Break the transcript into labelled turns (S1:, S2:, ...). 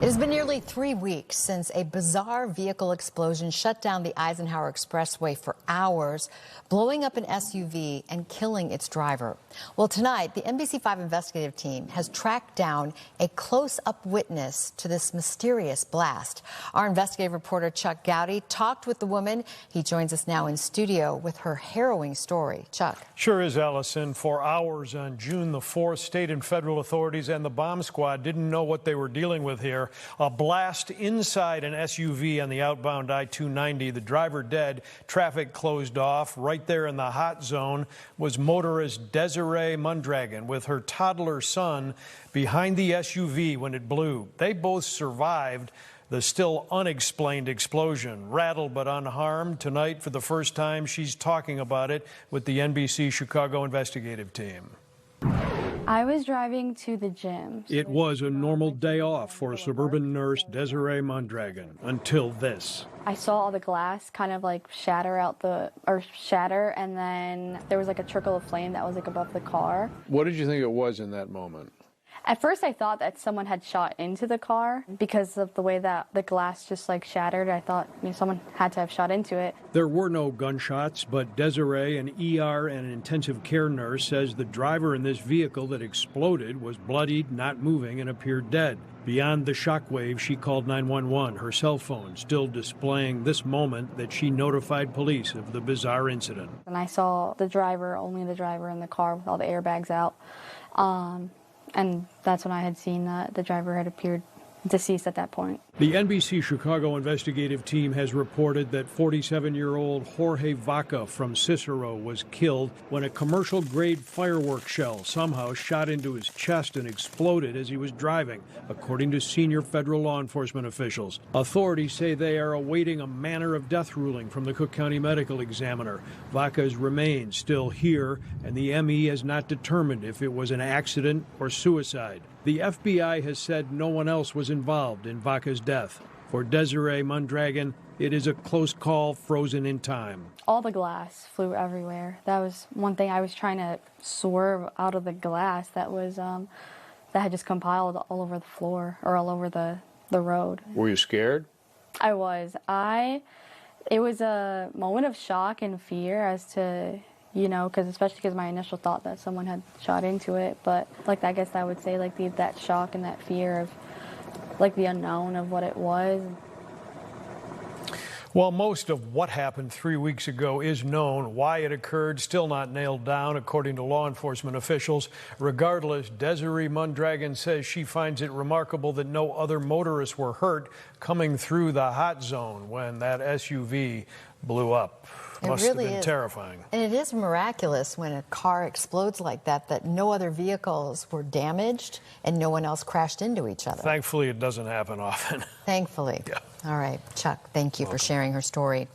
S1: It has been nearly 3 weeks since a bizarre vehicle explosion shut down the Eisenhower Expressway for hours, blowing up an SUV and killing its driver. Well, tonight, the NBC5 investigative team has tracked down a close-up witness to this mysterious blast. Our investigative reporter Chuck Goudie talked with the woman. He joins us now in studio with her harrowing story. Chuck.
S2: Sure is, Allison. For hours on June the 4th, state and federal authorities and the bomb squad didn't know what they were dealing with here. A blast inside an SUV on the outbound I-290. The driver dead. Traffic closed off. Right there in the hot zone was motorist Desiree Mondragon with her toddler son behind the SUV when it blew. They both survived the still unexplained explosion. Rattled but unharmed. Tonight, for the first time, she's talking about it with the NBC Chicago investigative team.
S3: I was driving to the gym.
S2: It was a normal day off for suburban nurse Desiree Mondragon until this.
S3: I saw all the glass kind of like shatter, and then there was like a trickle of flame that was like above the car.
S4: What did you think it was in that moment?
S3: At first I thought that someone had shot into the car because of the way that the glass just like shattered. I thought someone had to have shot into it.
S2: There were no gunshots, but Desiree, an ER and an intensive care nurse, says the driver in this vehicle that exploded was bloodied, not moving, and appeared dead. Beyond the shockwave, she called 911, her cell phone still displaying this moment that she notified police of the bizarre incident.
S3: And I saw the driver, only the driver in the car with all the airbags out. And that's when I had seen that the driver had appeared deceased at that point.
S2: The NBC Chicago investigative team has reported that 47-year-old Jorge Vaca from Cicero was killed when a commercial-grade fireworks shell somehow shot into his chest and exploded as he was driving, according to senior federal law enforcement officials. Authorities say they are awaiting a manner of death ruling from the Cook County Medical Examiner. Vaca's remains still here, and the ME has not determined if it was an accident or suicide. The FBI has said no one else was involved in Vaca's death. For Desiree Mondragon, it is a close call frozen in time.
S3: All the glass flew everywhere. That was one thing. I was trying to swerve out of the glass that was that had just compiled all over the floor or all over the road.
S4: Were you scared?
S3: I was. It was a moment of shock and fear as to, especially because my initial thought that someone had shot into it. But I guess I would say that shock and that fear of the unknown of what it was.
S2: Well, most of what happened 3 weeks ago is known. Why it occurred, still not nailed down, according to law enforcement officials. Regardless, Desiree Mondragon says she finds it remarkable that no other motorists were hurt coming through the hot zone when that SUV blew up. Must have been terrifying.
S1: And it is miraculous when a car explodes like that no other vehicles were damaged and no one else crashed into each other.
S2: Thankfully, it doesn't happen often.
S1: Thankfully.
S2: Yeah.
S1: All right, Chuck, thank you for sharing her story.